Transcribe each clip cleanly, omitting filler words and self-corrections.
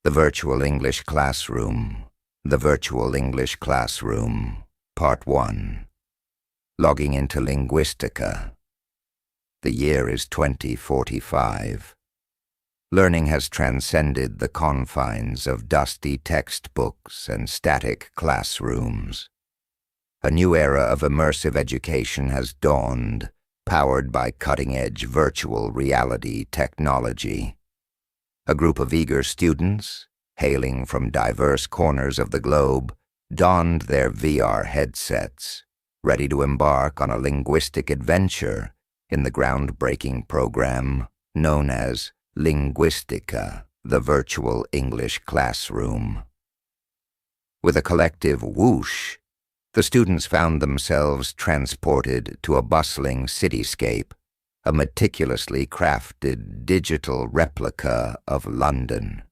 The Virtual English Classroom. The Virtual English Classroom. Part 1. Logging into Linguistica. The year is 2045. Learning has transcended the confines of dusty textbooks and static classrooms. A new era of immersive education has dawned, powered by cutting-edge virtual reality technology. A group of eager students, hailing from diverse corners of the globe, donned their VR headsets, ready to embark on a linguistic adventure in the groundbreaking program known as Linguistica, the Virtual English Classroom. With a collective whoosh, the students found themselves transported to a bustling cityscape, a meticulously crafted digital replica of London.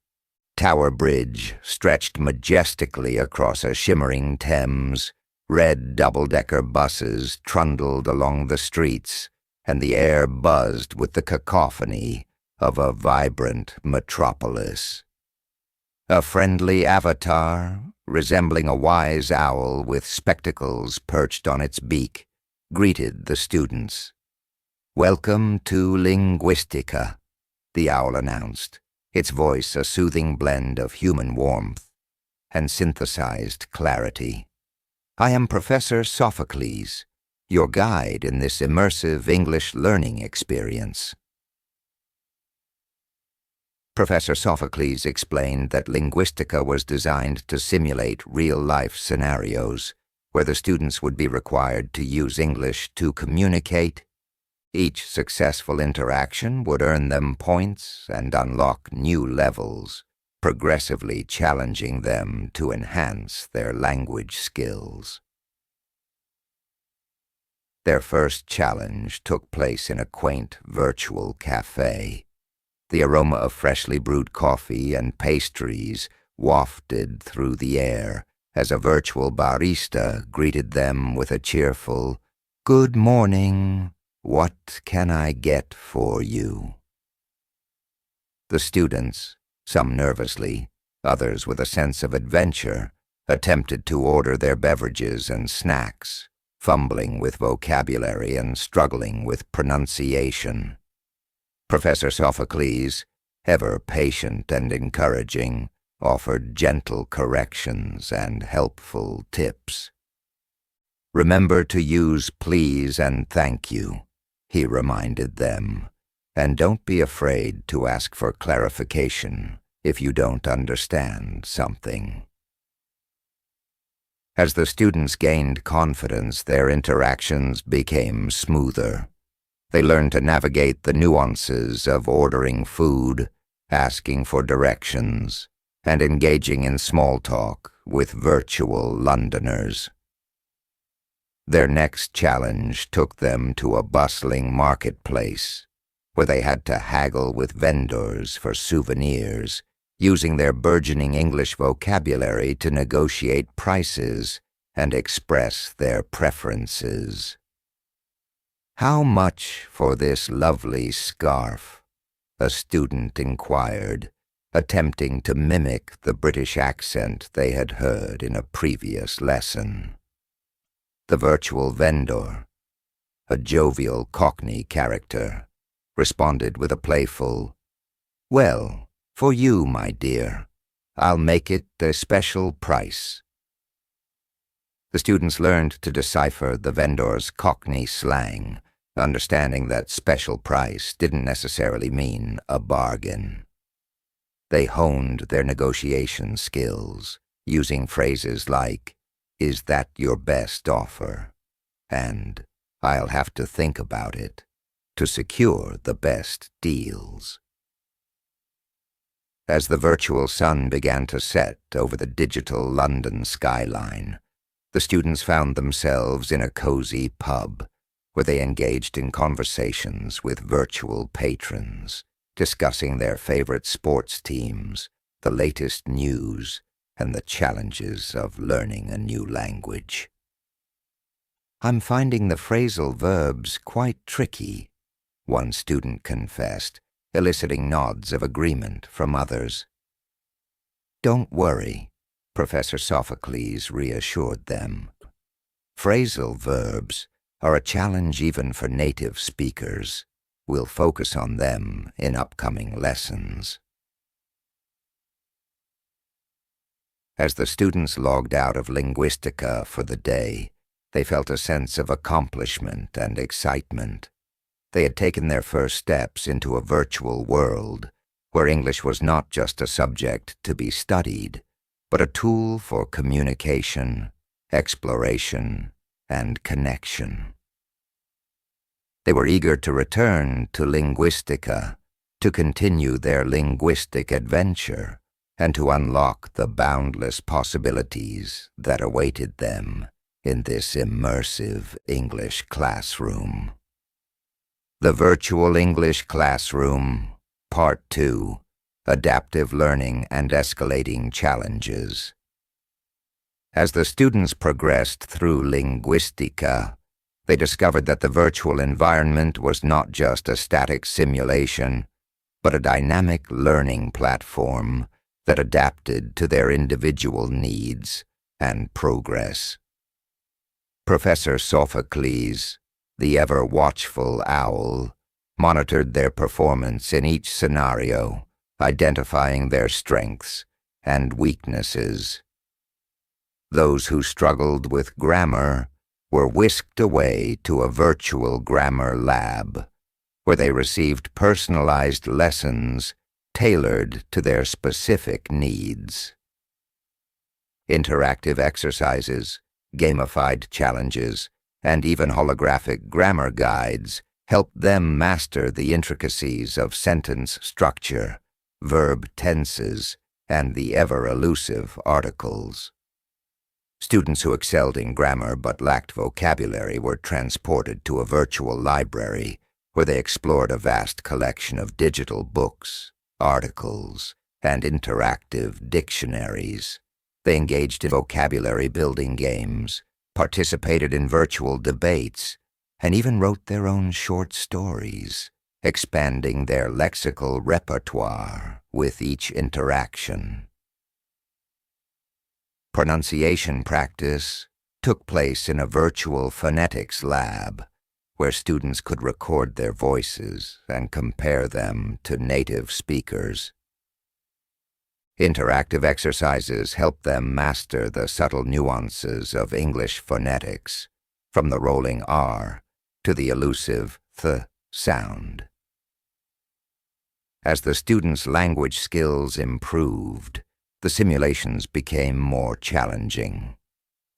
Tower Bridge stretched majestically across a shimmering Thames, red double-decker buses trundled along the streets, and the air buzzed with the cacophony of a vibrant metropolis. A friendly avatar, resembling a wise owl with spectacles perched on its beak, greeted the students. "Welcome to Linguistica," the owl announced, its voice a soothing blend of human warmth and synthesized clarity. "I am Professor Sophocles, your guide in this immersive English learning experience." Professor Sophocles explained that Linguistica was designed to simulate real-life scenarios where the students would be required to use English to communicate. Each successful interaction would earn them points and unlock new levels, progressively challenging them to enhance their language skills. Their first challenge took place in a quaint virtual cafe. The aroma of freshly brewed coffee and pastries wafted through the air as a virtual barista greeted them with a cheerful, "Good morning. What can I get for you?" The students, some nervously, others with a sense of adventure, attempted to order their beverages and snacks, fumbling with vocabulary and struggling with pronunciation. Professor Sophocles, ever patient and encouraging, offered gentle corrections and helpful tips. "Remember to use please and thank you," he reminded them, "and don't be afraid to ask for clarification if you don't understand something." As the students gained confidence, their interactions became smoother. They learned to navigate the nuances of ordering food, asking for directions, and engaging in small talk with virtual Londoners. Their next challenge took them to a bustling marketplace, where they had to haggle with vendors for souvenirs, using their burgeoning English vocabulary to negotiate prices and express their preferences. "How much for this lovely scarf?" a student inquired, attempting to mimic the British accent they had heard in a previous lesson. The virtual vendor, a jovial Cockney character, responded with a playful, "Well, for you, my dear, I'll make it a special price." The students learned to decipher the vendor's Cockney slang, understanding that special price didn't necessarily mean a bargain. They honed their negotiation skills, using phrases like, "Is that your best offer?" and "I'll have to think about it," to secure the best deals. As the virtual sun began to set over the digital London skyline, the students found themselves in a cozy pub, where they engaged in conversations with virtual patrons, discussing their favorite sports teams, the latest news, and the challenges of learning a new language. "I'm finding the phrasal verbs quite tricky," one student confessed, eliciting nods of agreement from others. "Don't worry," Professor Sophocles reassured them. Phrasal verbs are a challenge even for native speakers. We'll focus on them in upcoming lessons. As the students logged out of Linguistica for the day, they felt a sense of accomplishment and excitement. They had taken their first steps into a virtual world where English was not just a subject to be studied, but a tool for communication, exploration, and connection. They were eager to return to Linguistica, to continue their linguistic adventure, and to unlock the boundless possibilities that awaited them in this immersive English classroom. The Virtual English Classroom, Part 2, Adaptive Learning and Escalating Challenges. As the students progressed through Linguistica, they discovered that the virtual environment was not just a static simulation, but a dynamic learning platform that adapted to their individual needs and progress. Professor Sophocles, the ever-watchful owl, monitored their performance in each scenario, identifying their strengths and weaknesses. Those who struggled with grammar were whisked away to a virtual grammar lab, where they received personalized lessons tailored to their specific needs. Interactive exercises, gamified challenges, and even holographic grammar guides helped them master the intricacies of sentence structure, verb tenses, and the ever-elusive articles. Students who excelled in grammar but lacked vocabulary were transported to a virtual library where they explored a vast collection of digital books, articles, and interactive dictionaries. They engaged in vocabulary-building games, participated in virtual debates, and even wrote their own short stories, expanding their lexical repertoire with each interaction. Pronunciation practice took place in a virtual phonetics lab, where students could record their voices and compare them to native speakers. Interactive exercises helped them master the subtle nuances of English phonetics, from the rolling R to the elusive th sound. As the students' language skills improved, the simulations became more challenging.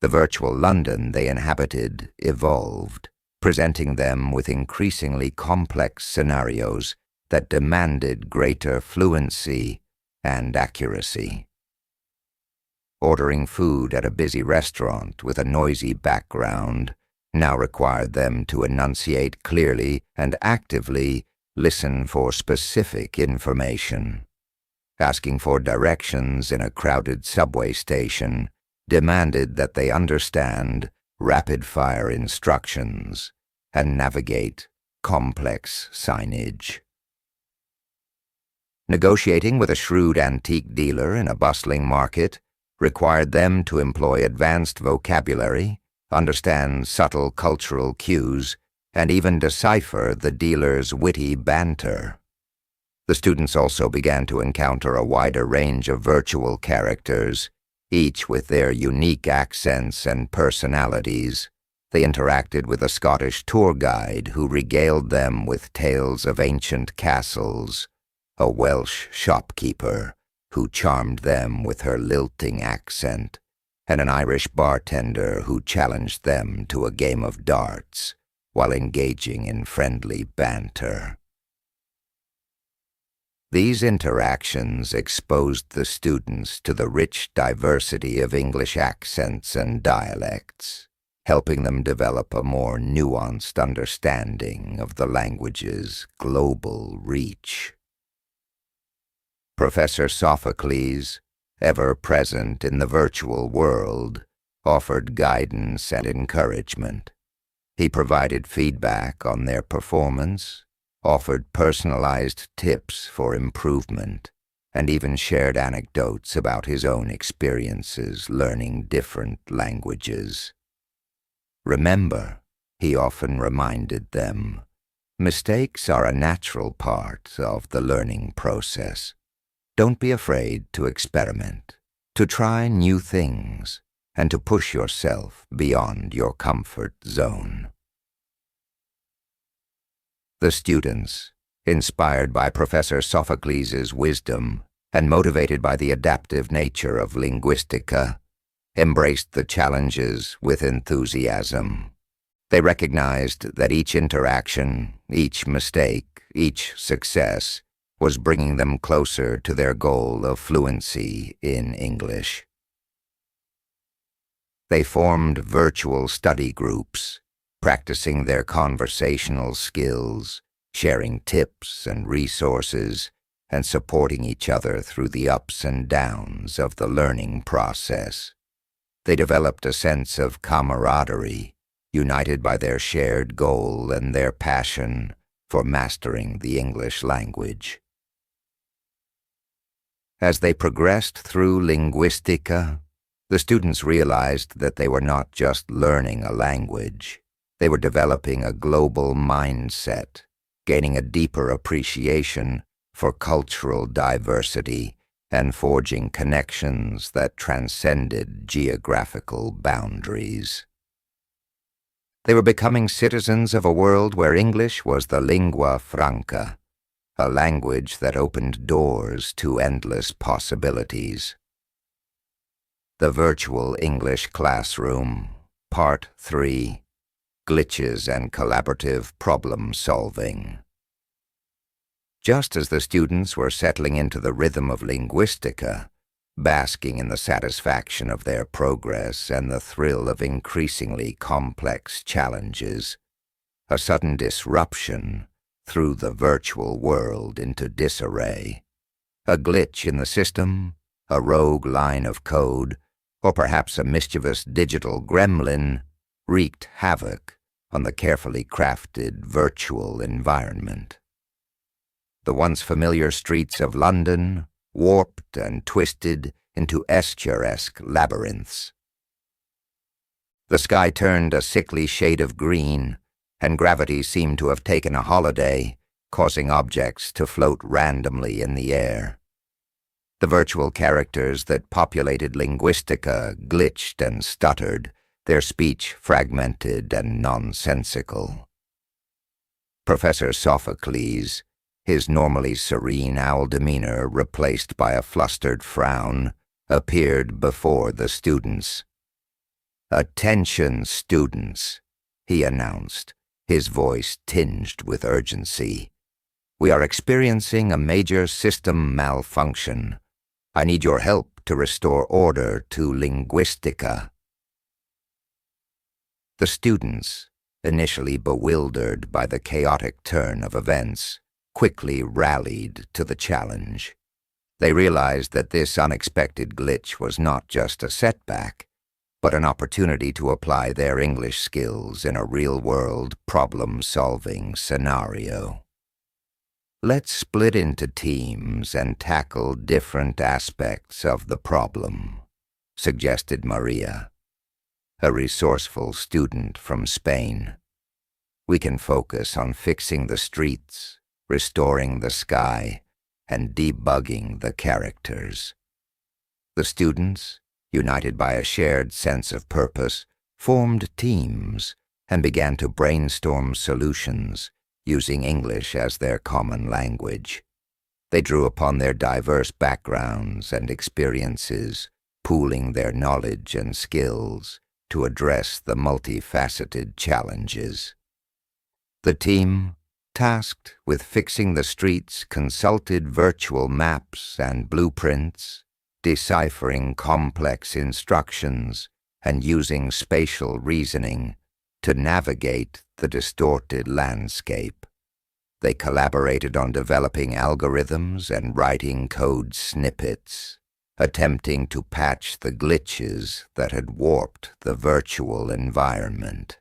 The virtual London they inhabited evolved, presenting them with increasingly complex scenarios that demanded greater fluency and accuracy. Ordering food at a busy restaurant with a noisy background now required them to enunciate clearly and actively listen for specific information. Asking for directions in a crowded subway station demanded that they understand rapid-fire instructions and navigate complex signage. Negotiating with a shrewd antique dealer in a bustling market required them to employ advanced vocabulary, understand subtle cultural cues, and even decipher the dealer's witty banter. The students also began to encounter a wider range of virtual characters, each with their unique accents and personalities. They interacted with a Scottish tour guide who regaled them with tales of ancient castles, a Welsh shopkeeper who charmed them with her lilting accent, and an Irish bartender who challenged them to a game of darts while engaging in friendly banter. These interactions exposed the students to the rich diversity of English accents and dialects, helping them develop a more nuanced understanding of the language's global reach. Professor Sophocles, ever present in the virtual world, offered guidance and encouragement. He provided feedback on their performance, offered personalized tips for improvement, and even shared anecdotes about his own experiences learning different languages. Remember, he often reminded them, mistakes are a natural part of the learning process. Don't be afraid to experiment, to try new things, and to push yourself beyond your comfort zone. The students, inspired by Professor Sophocles' wisdom and motivated by the adaptive nature of linguistica, embraced the challenges with enthusiasm. They recognized that each interaction, each mistake, each success was bringing them closer to their goal of fluency in English. They formed virtual study groups, practicing their conversational skills, sharing tips and resources, and supporting each other through the ups and downs of the learning process. They developed a sense of camaraderie, united by their shared goal and their passion for mastering the English language. As they progressed through linguistica, the students realized that they were not just learning a language. They were developing a global mindset, gaining a deeper appreciation for cultural diversity and forging connections that transcended geographical boundaries. They were becoming citizens of a world where English was the lingua franca, a language that opened doors to endless possibilities. The Virtual English Classroom, Part 3, Glitches and Collaborative Problem Solving. Just as the students were settling into the rhythm of linguistica, basking in the satisfaction of their progress and the thrill of increasingly complex challenges, a sudden disruption threw the virtual world into disarray. A glitch in the system, a rogue line of code, or perhaps a mischievous digital gremlin wreaked havoc on the carefully crafted virtual environment. The once familiar streets of London warped and twisted into Escher-esque labyrinths. The sky turned a sickly shade of green, and gravity seemed to have taken a holiday, causing objects to float randomly in the air. The virtual characters that populated linguistica glitched and stuttered, their speech fragmented and nonsensical. Professor Sophocles, his normally serene owl demeanor replaced by a flustered frown, appeared before the students. "Attention, students," he announced, his voice tinged with urgency. "We are experiencing a major system malfunction. I need your help to restore order to linguistica." The students, initially bewildered by the chaotic turn of events, quickly rallied to the challenge. They realized that this unexpected glitch was not just a setback, but an opportunity to apply their English skills in a real-world problem-solving scenario. "Let's split into teams and tackle different aspects of the problem," suggested Maria, a resourceful student from Spain. "We can focus on fixing the streets, restoring the sky, and debugging the characters." The students, united by a shared sense of purpose, formed teams and began to brainstorm solutions using English as their common language. They drew upon their diverse backgrounds and experiences, pooling their knowledge and skills to address the multifaceted challenges. The team, tasked with fixing the streets, consulted virtual maps and blueprints, deciphering complex instructions, and using spatial reasoning to navigate the distorted landscape. They collaborated on developing algorithms and writing code snippets, attempting to patch the glitches that had warped the virtual environment.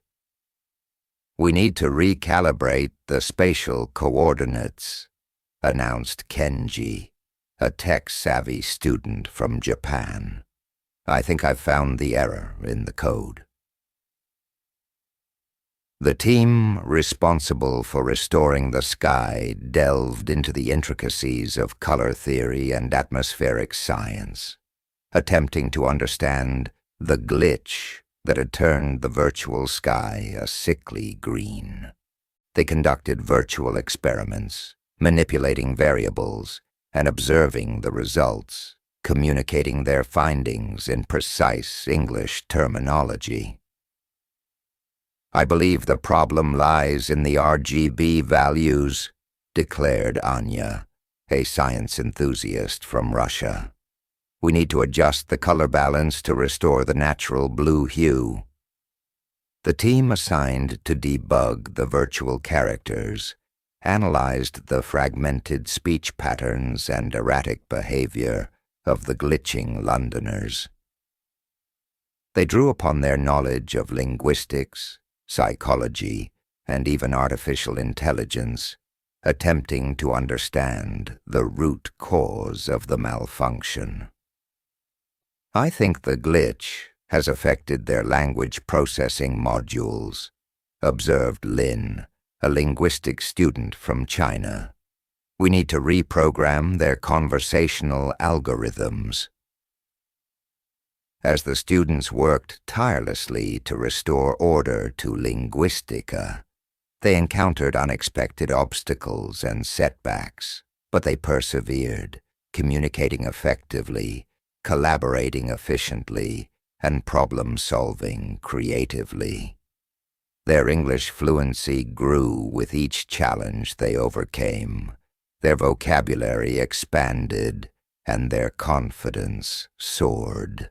"We need to recalibrate the spatial coordinates," announced Kenji, a tech-savvy student from Japan. I think I've found the error in the code. The team responsible for restoring the sky delved into the intricacies of color theory and atmospheric science, attempting to understand the glitch that had turned the virtual sky a sickly green. They conducted virtual experiments, manipulating variables and observing the results, communicating their findings in precise English terminology. "I believe the problem lies in the RGB values," declared Anya, a science enthusiast from Russia. "We need to adjust the color balance to restore the natural blue hue." The team assigned to debug the virtual characters analyzed the fragmented speech patterns and erratic behavior of the glitching Londoners. They drew upon their knowledge of linguistics, psychology, and even artificial intelligence, attempting to understand the root cause of the malfunction. "I think the glitch has affected their language processing modules," observed Lin, a linguistics student from China. "We need to reprogram their conversational algorithms." As the students worked tirelessly to restore order to Linguistica, they encountered unexpected obstacles and setbacks, but they persevered, communicating effectively, collaborating efficiently, and problem-solving creatively. Their English fluency grew with each challenge they overcame. Their vocabulary expanded, and their confidence soared.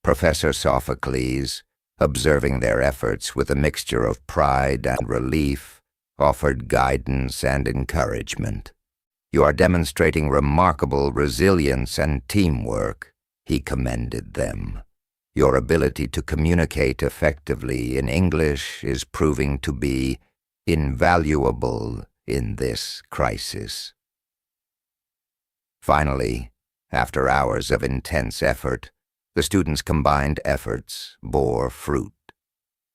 Professor Sophocles, observing their efforts with a mixture of pride and relief, offered guidance and encouragement. "You are demonstrating remarkable resilience and teamwork," he commended them. "Your ability to communicate effectively in English is proving to be invaluable in this crisis." Finally, after hours of intense effort, the students' combined efforts bore fruit.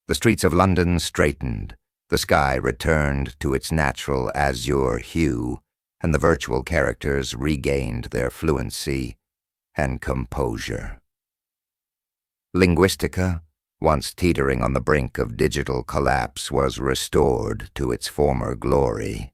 The streets of London straightened, the sky returned to its natural azure hue, and the virtual characters regained their fluency and composure. Linguistica, once teetering on the brink of digital collapse, was restored to its former glory.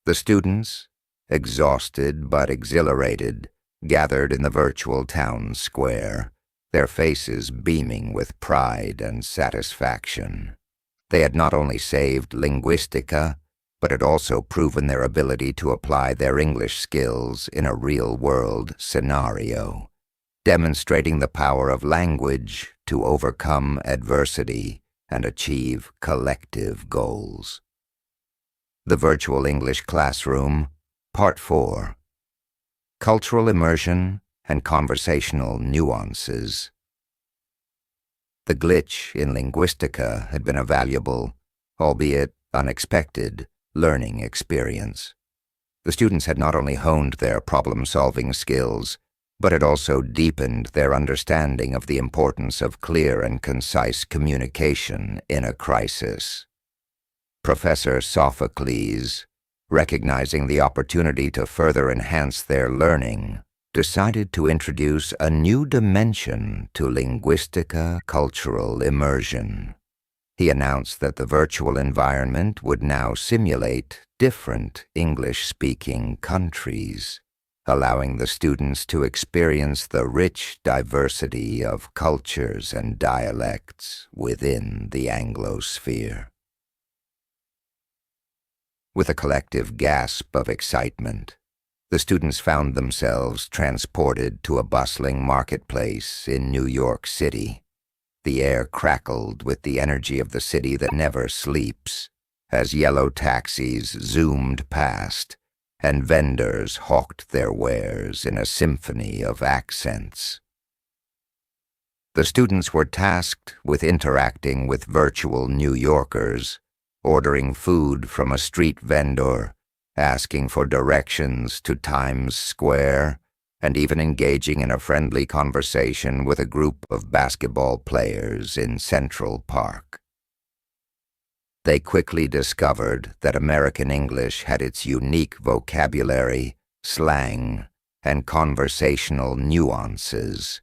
The students, exhausted but exhilarated, gathered in the virtual town square, their faces beaming with pride and satisfaction. They had not only saved Linguistica, but had also proven their ability to apply their English skills in a real-world scenario, demonstrating the power of language to overcome adversity and achieve collective goals. The Virtual English Classroom, Part 4. Cultural Immersion and Conversational Nuances. The glitch in Linguistica had been a valuable, albeit unexpected, learning experience. The students had not only honed their problem-solving skills, but had also deepened their understanding of the importance of clear and concise communication in a crisis. Professor Sophocles, recognizing the opportunity to further enhance their learning, decided to introduce a new dimension to Linguistica cultural immersion. He announced that the virtual environment would now simulate different English-speaking countries, allowing the students to experience the rich diversity of cultures and dialects within the Anglosphere. With a collective gasp of excitement, the students found themselves transported to a bustling marketplace in New York City. The air crackled with the energy of the city that never sleeps, as yellow taxis zoomed past, and vendors hawked their wares in a symphony of accents. The students were tasked with interacting with virtual New Yorkers, ordering food from a street vendor, asking for directions to Times Square, and even engaging in a friendly conversation with a group of basketball players in Central Park. They quickly discovered that American English had its unique vocabulary, slang, and conversational nuances.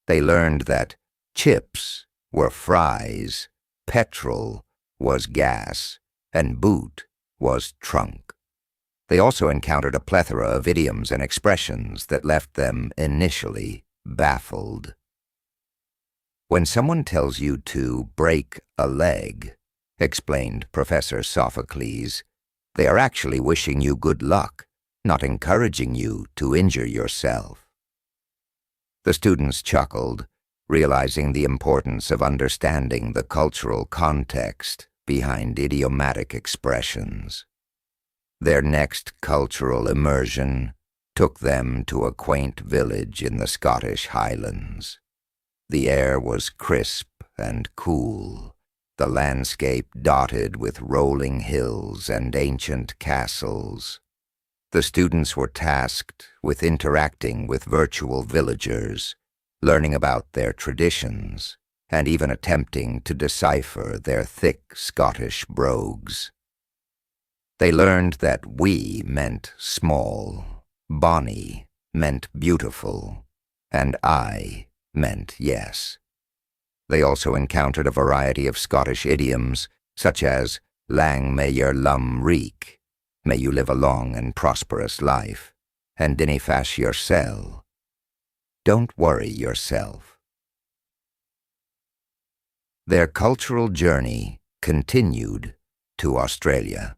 They learned that chips were fries, petrol was gas, and boot was trunk. They also encountered a plethora of idioms and expressions that left them initially baffled. When someone tells you to break a leg, explained Professor Sophocles, they are actually wishing you good luck, not encouraging you to injure yourself. The students chuckled, realizing the importance of understanding the cultural context behind idiomatic expressions. Their next cultural immersion took them to a quaint village in the Scottish Highlands. The air was crisp and cool, the landscape dotted with rolling hills and ancient castles. The students were tasked with interacting with virtual villagers, learning about their traditions, and even attempting to decipher their thick Scottish brogues. They learned that "we" meant small, "bonny" meant beautiful, and "I" meant yes. They also encountered a variety of Scottish idioms, such as "lang may your lum reek," may you live a long and prosperous life, and "dinny fash yoursel," don't worry yourself. Their cultural journey continued to Australia,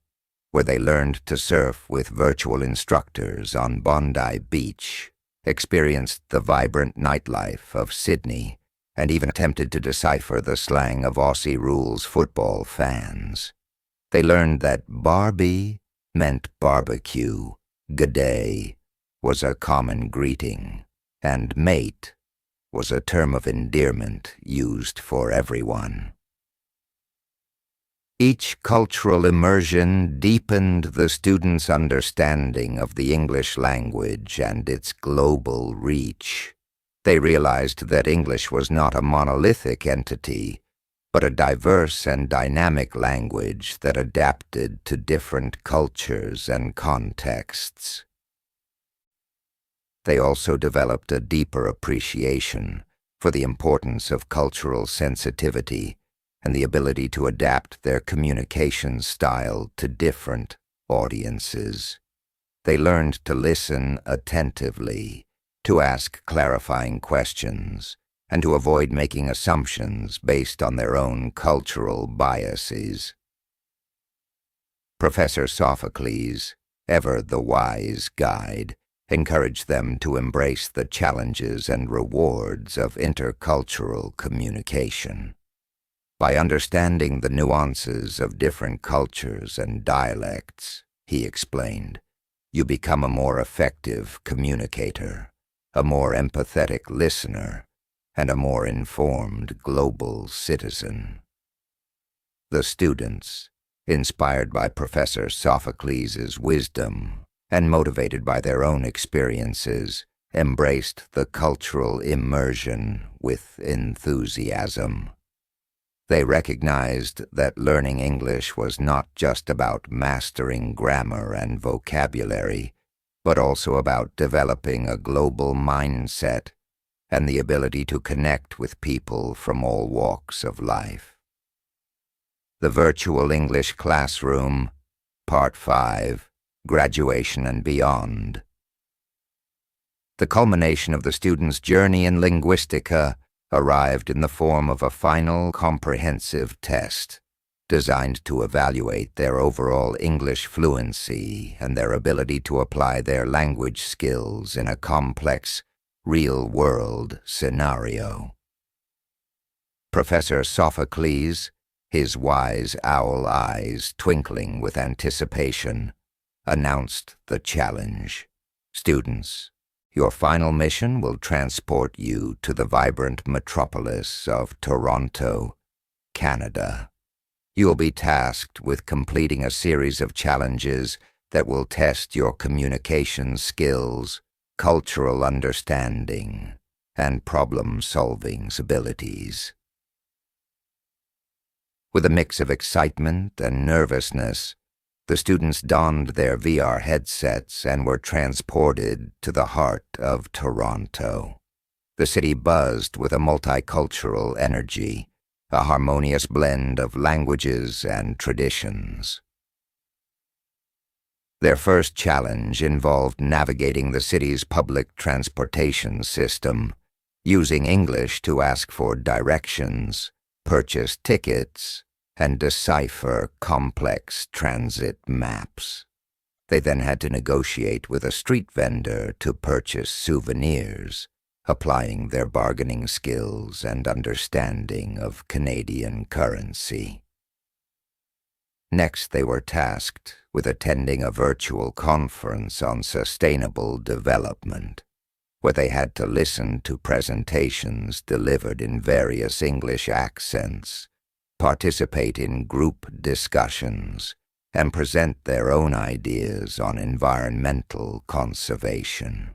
where they learned to surf with virtual instructors on Bondi Beach, experienced the vibrant nightlife of Sydney, and even attempted to decipher the slang of Aussie Rules football fans. They learned that Barbie meant barbecue, "G'day" was a common greeting, and "mate" was a term of endearment used for everyone. Each cultural immersion deepened the students' understanding of the English language and its global reach. They realized that English was not a monolithic entity, but a diverse and dynamic language that adapted to different cultures and contexts. They also developed a deeper appreciation for the importance of cultural sensitivity and the ability to adapt their communication style to different audiences. They learned to listen attentively, to ask clarifying questions, and to avoid making assumptions based on their own cultural biases. Professor Sophocles, ever the wise guide, encouraged them to embrace the challenges and rewards of intercultural communication. By understanding the nuances of different cultures and dialects, he explained, you become a more effective communicator, a more empathetic listener, and a more informed global citizen. The students, inspired by Professor Sophocles' wisdom and motivated by their own experiences, embraced the cultural immersion with enthusiasm. They recognized that learning English was not just about mastering grammar and vocabulary, but also about developing a global mindset and the ability to connect with people from all walks of life. The Virtual English Classroom, Part 5, Graduation and Beyond. The culmination of the students' journey in Linguistica arrived in the form of a final comprehensive test designed to evaluate their overall English fluency and their ability to apply their language skills in a complex, real-world scenario. Professor Sophocles, his wise owl eyes twinkling with anticipation, announced the challenge. Students, your final mission will transport you to the vibrant metropolis of Toronto, Canada. You will be tasked with completing a series of challenges that will test your communication skills, cultural understanding, and problem-solving abilities. With a mix of excitement and nervousness, the students donned their VR headsets and were transported to the heart of Toronto. The city buzzed with a multicultural energy, a harmonious blend of languages and traditions. Their first challenge involved navigating the city's public transportation system, using English to ask for directions, purchase tickets, and decipher complex transit maps. They then had to negotiate with a street vendor to purchase souvenirs, applying their bargaining skills and understanding of Canadian currency. Next, they were tasked with attending a virtual conference on sustainable development, where they had to listen to presentations delivered in various English accents, participate in group discussions, and present their own ideas on environmental conservation.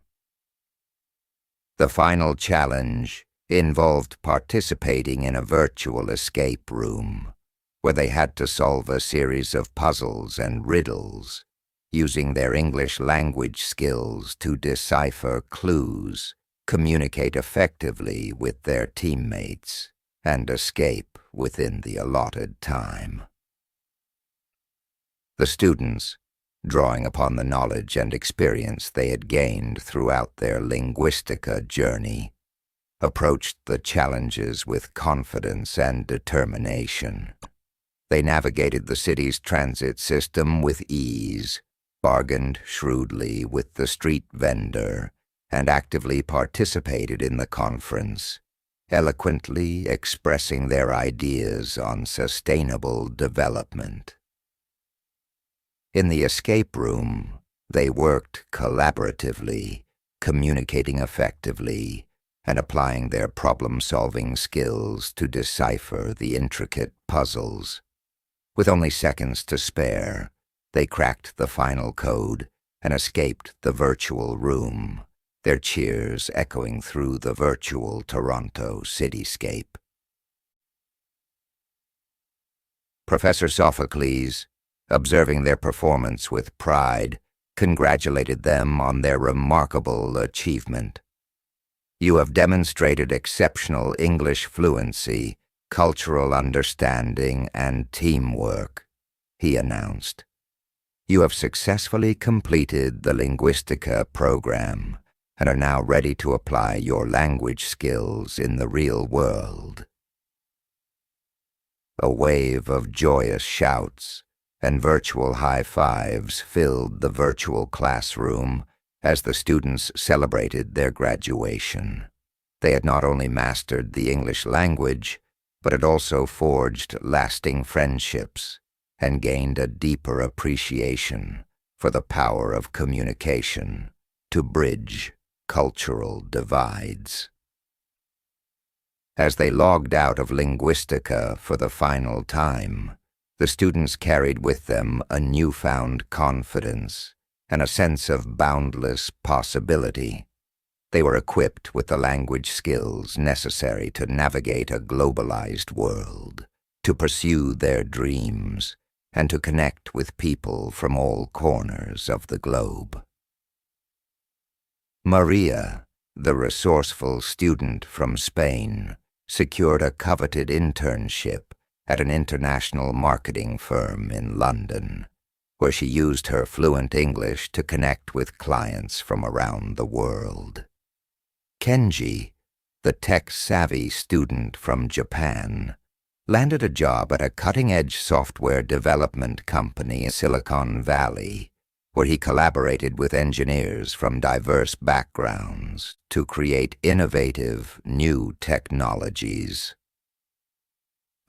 The final challenge involved participating in a virtual escape room, where they had to solve a series of puzzles and riddles, using their English language skills to decipher clues, communicate effectively with their teammates, and escape within the allotted time. The students, drawing upon the knowledge and experience they had gained throughout their Linguistica journey, approached the challenges with confidence and determination. They navigated the city's transit system with ease, bargained shrewdly with the street vendor, and actively participated in the conference, eloquently expressing their ideas on sustainable development. In the escape room, they worked collaboratively, communicating effectively, and applying their problem-solving skills to decipher the intricate puzzles. With only seconds to spare, they cracked the final code and escaped the virtual room, their cheers echoing through the virtual Toronto cityscape. Professor Sophocles, observing their performance with pride, congratulated them on their remarkable achievement. "You have demonstrated exceptional English fluency, cultural understanding, and teamwork," he announced. "You have successfully completed the Linguistica program and are now ready to apply your language skills in the real world." A wave of joyous shouts and virtual high-fives filled the virtual classroom as the students celebrated their graduation. They had not only mastered the English language, but had also forged lasting friendships and gained a deeper appreciation for the power of communication to bridge cultural divides. As they logged out of Linguistica for the final time, the students carried with them a newfound confidence and a sense of boundless possibility. They were equipped with the language skills necessary to navigate a globalized world, to pursue their dreams, and to connect with people from all corners of the globe. Maria, the resourceful student from Spain, secured a coveted internship at an international marketing firm in London, where she used her fluent English to connect with clients from around the world. Kenji, the tech-savvy student from Japan, landed a job at a cutting-edge software development company in Silicon Valley, where he collaborated with engineers from diverse backgrounds to create innovative new technologies.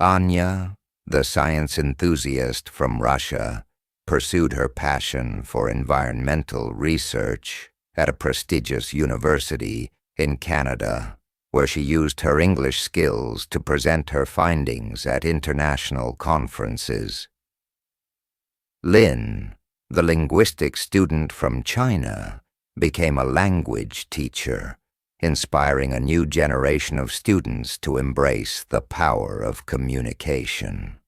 Anya, the science enthusiast from Russia, pursued her passion for environmental research at a prestigious university in Canada, where she used her English skills to present her findings at international conferences. Lynn, The linguistic student from China became a language teacher, inspiring a new generation of students to embrace the power of communication.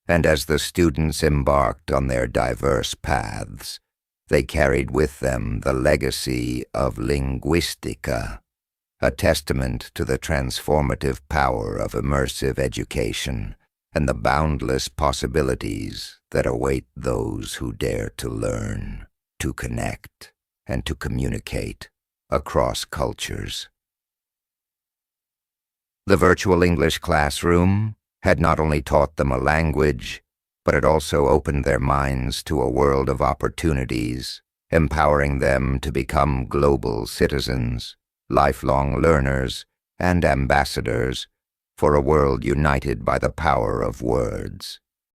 And as the students embarked on their diverse paths, they carried with them the legacy of Linguistica, a testament to the transformative power of immersive education and the boundless possibilities that await those who dare to learn, to connect, and to communicate across cultures. The virtual English classroom had not only taught them a language, but it also opened their minds to a world of opportunities, empowering them to become global citizens, lifelong learners, and ambassadors for a world united by the power of words.